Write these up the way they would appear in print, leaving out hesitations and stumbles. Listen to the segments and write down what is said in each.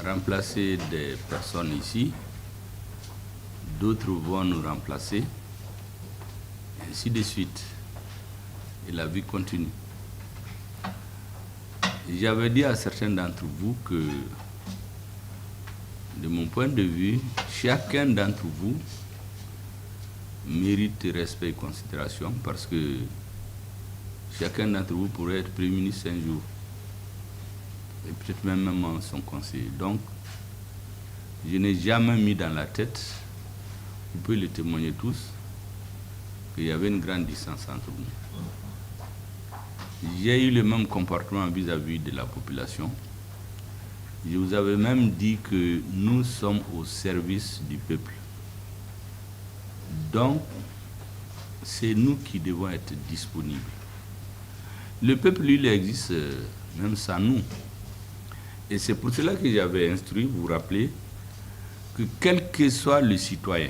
remplacer des personnes ici, d'autres vont nous remplacer, et ainsi de suite. Et la vie continue. J'avais dit à certains d'entre vous que, de mon point de vue, chacun d'entre vous mérite respect et considération parce que chacun d'entre vous pourrait être Premier ministre un jour et peut-être même son conseiller. Donc, je n'ai jamais mis dans la tête, vous pouvez le témoigner tous, qu'il y avait une grande distance entre nous. J'ai eu le même comportement vis-à-vis de la population. Je vous avais même dit que nous sommes au service du peuple. Donc, c'est nous qui devons être disponibles. Le peuple, lui, il existe même sans nous. Et c'est pour cela que j'avais instruit, vous vous rappelez, que quel que soit le citoyen,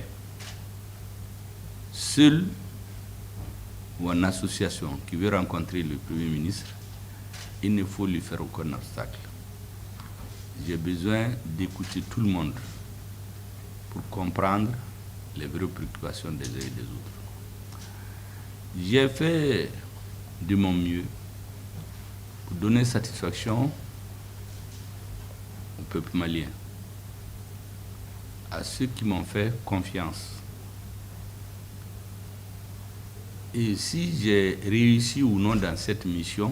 seul ou en association qui veut rencontrer le Premier ministre, il ne faut lui faire aucun obstacle. J'ai besoin d'écouter tout le monde pour comprendre les vraies préoccupations des uns et des autres. J'ai fait de mon mieux pour donner satisfaction au peuple malien, à ceux qui m'ont fait confiance. Et si j'ai réussi ou non dans cette mission,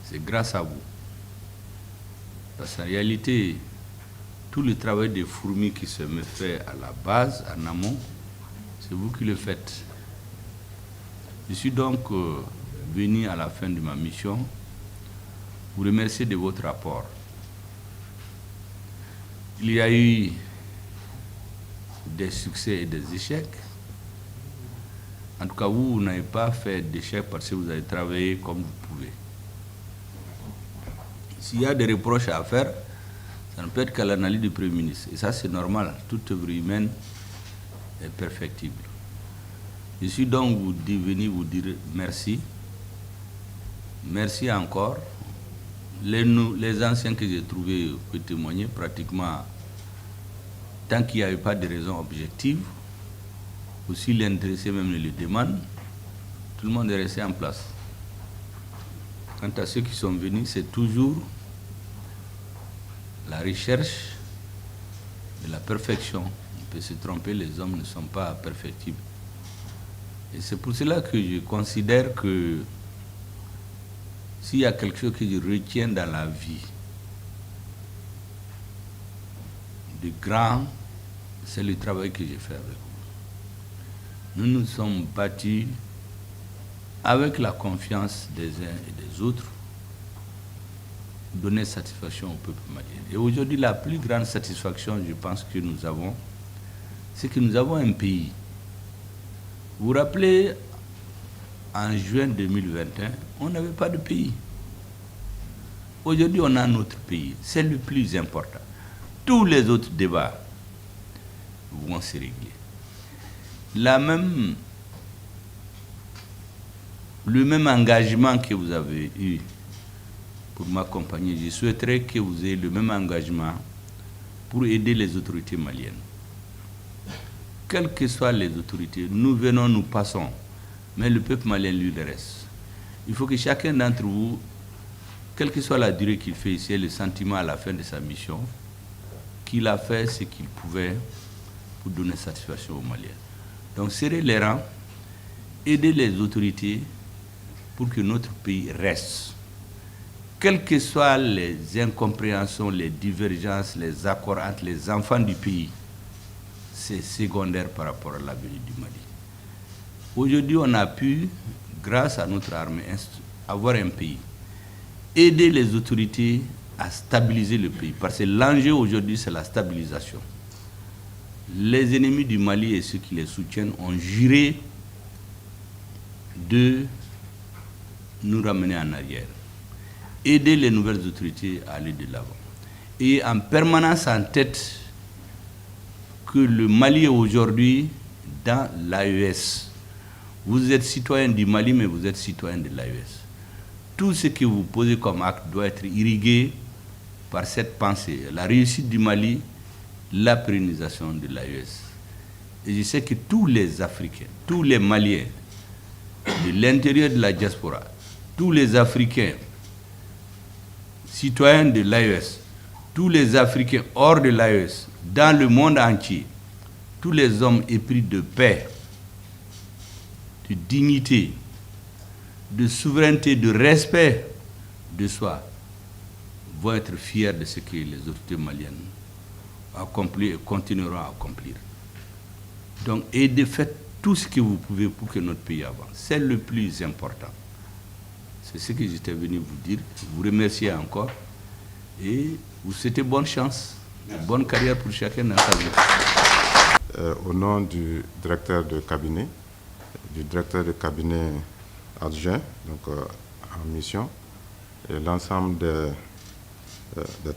c'est grâce à vous. Parce qu'en réalité, tout le travail de fourmi qui se me fait à la base, en amont, c'est vous qui le faites. Je suis donc venu à la fin de ma mission vous remercier de votre rapport. Il y a eu des succès et des échecs. En tout cas, vous n'avez pas fait d'échec parce que vous avez travaillé comme vous pouvez. S'il y a des reproches à faire, ça ne peut être qu'à l'analyse du Premier ministre. Et ça, c'est normal. Toute œuvre humaine est perfectible. Je suis donc venu vous dire merci. Merci encore. Les anciens que j'ai trouvés peuvent témoigner pratiquement tant qu'il n'y avait pas de raison objective. Aussi l'intéressé même le demande, tout le monde est resté en place. Quant à ceux qui sont venus, c'est toujours la recherche de la perfection. On peut se tromper, les hommes ne sont pas perfectibles. Et c'est pour cela que je considère que s'il y a quelque chose que je retiens dans la vie de grand, c'est le travail que j'ai fait avec vous. Nous nous sommes battus avec la confiance des uns et des autres pour donner satisfaction au peuple malien. Et aujourd'hui, la plus grande satisfaction, je pense, que nous avons, c'est que nous avons un pays. Vous vous rappelez, en juin 2021, on n'avait pas de pays. Aujourd'hui, on a notre pays. C'est le plus important. Tous les autres débats vont se régler. Le même engagement que vous avez eu pour m'accompagner, je souhaiterais que vous ayez le même engagement pour aider les autorités maliennes. Quelles que soient les autorités, nous venons, nous passons, mais le peuple malien, lui, le reste. Il faut que chacun d'entre vous, quelle que soit la durée qu'il fait ici, ait le sentiment à la fin de sa mission, qu'il a fait ce qu'il pouvait pour donner satisfaction aux Maliens. Donc, serrer les rangs, aider les autorités pour que notre pays reste. Quelles que soient les incompréhensions, les divergences, les accords entre les enfants du pays, c'est secondaire par rapport à l'avenir du Mali. Aujourd'hui, on a pu, grâce à notre armée, avoir un pays. Aider les autorités à stabiliser le pays. Parce que l'enjeu aujourd'hui, c'est la stabilisation. Les ennemis du Mali et ceux qui les soutiennent ont juré de nous ramener en arrière. Aider les nouvelles autorités à aller de l'avant. Et en permanence en tête que le Mali est aujourd'hui dans l'AES. Vous êtes citoyen du Mali, mais vous êtes citoyen de l'AES. Tout ce que vous posez comme acte doit être irrigué par cette pensée. La réussite du Mali, la pérennisation de l'AES. Et je sais que tous les Africains, tous les Maliens, de l'intérieur de la diaspora, tous les Africains, citoyens de l'AES, tous les Africains hors de l'AES, dans le monde entier, tous les hommes épris de paix, de dignité, de souveraineté, de respect de soi, vont être fiers de ce que les autorités maliennes ont accompli et continueront à accomplir. Donc, et de faire tout ce que vous pouvez pour que notre pays avance. C'est le plus important. C'est ce que j'étais venu vous dire. Vous remercier encore et vous souhaitez bonne chance, bonne carrière pour chacun dans sa vie. Au nom du directeur de cabinet adjoint, donc en mission, et l'ensemble des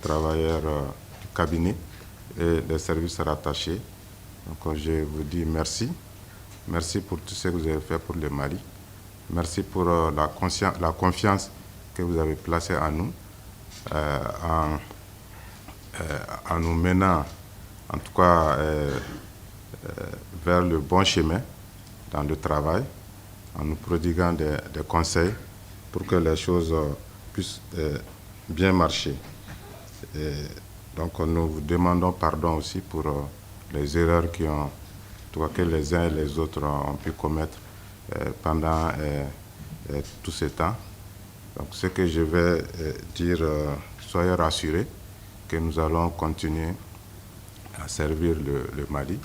travailleurs du cabinet et des services rattachés. Donc je vous dis merci. Merci pour tout ce que vous avez fait pour le Mali. Merci pour la confiance que vous avez placée en nous, en nous menant, en tout cas, vers le bon chemin dans le travail, en nous prodiguant des conseils pour que les choses puissent bien marcher. Et donc nous vous demandons pardon aussi pour les erreurs que les uns et les autres ont pu commettre pendant tout ce temps. Donc ce que je vais dire, soyez rassurés que nous allons continuer à servir le Mali,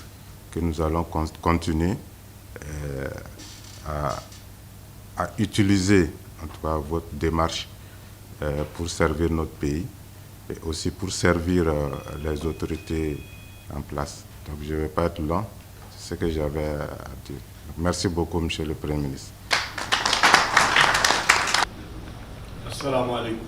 que nous allons continuer à utiliser en tout cas votre démarche pour servir notre pays et aussi pour servir les autorités en place. Donc je ne vais pas être long, c'est ce que j'avais à dire. Donc, merci beaucoup, Monsieur le Premier ministre. Assalamu alaikum.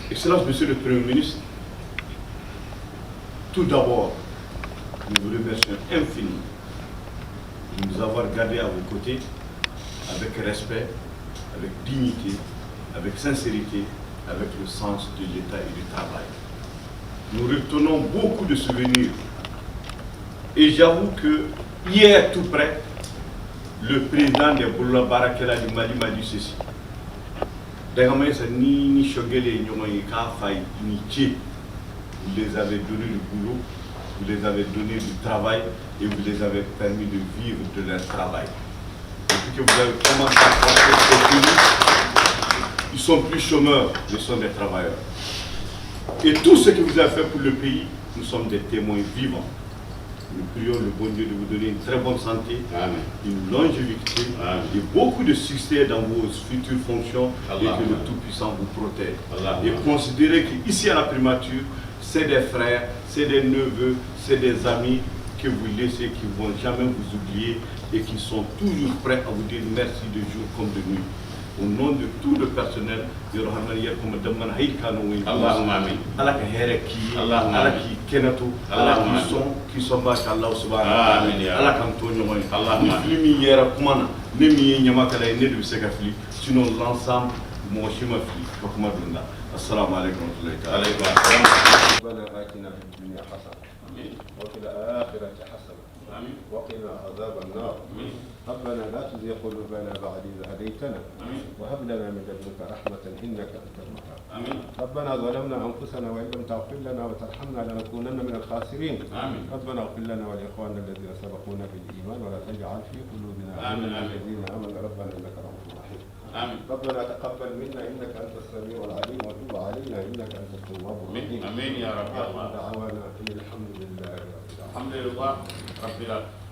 Excellence, Monsieur le Premier ministre, tout d'abord, nous vous remercions infiniment de nous avoir gardés à vos côtés avec respect, avec dignité, avec sincérité, avec le sens de l'État et du travail. Nous retenons beaucoup de souvenirs. Et j'avoue que hier, tout près, le président de Boula Barakela du Mali m'a dit ceci. Vous les avez donné du boulot, vous les avez donné du travail et vous les avez permis de vivre de leur travail. Depuis que vous avez commencé à construire ce pays, ils sont plus chômeurs, ils sont des travailleurs. Et tout ce que vous avez fait pour le pays, nous sommes des témoins vivants. Nous prions le bon Dieu de vous donner une très bonne santé, Amen, une longévité, Amen, et beaucoup de succès dans vos futures fonctions, Allah, et que le Tout-Puissant vous protège. Allah, et considérez qu'ici à la primature, c'est des frères, c'est des neveux, c'est des amis que vous laissez, qui ne vont jamais vous oublier et qui sont toujours prêts à vous dire merci de jour comme de nuit. Au nom de tout le personnel, de Allahumma amin. Allah qui Allah qui sont Allah subhanahu Allah sinon l'ensemble mon chemin assalamu alaikum wa وقنا عذاب النار. ربنا لا تزغ قلوبنا بعد إذ هديتنا وهب لنا من لدنك رحمة إنك أنت الوهاب. ربنا ظلمنا أنفسنا وإن لم تغفر لنا وترحمنا لنكونن من الخاسرين. ربنا اغفر لنا ولإخواننا الذين سبقونا بالإيمان ولا تجعل في قلوبنا غلا للذين آمنوا ربنا إنك رؤوف رحيم. ربنا تقبل منا إنك أنت السميع العليم وتب علينا إنك أنت التواب الرحيم. آمين يا رب. دعوانا إن الحمد لله رب العالمين. الحمد لله رب العالمين.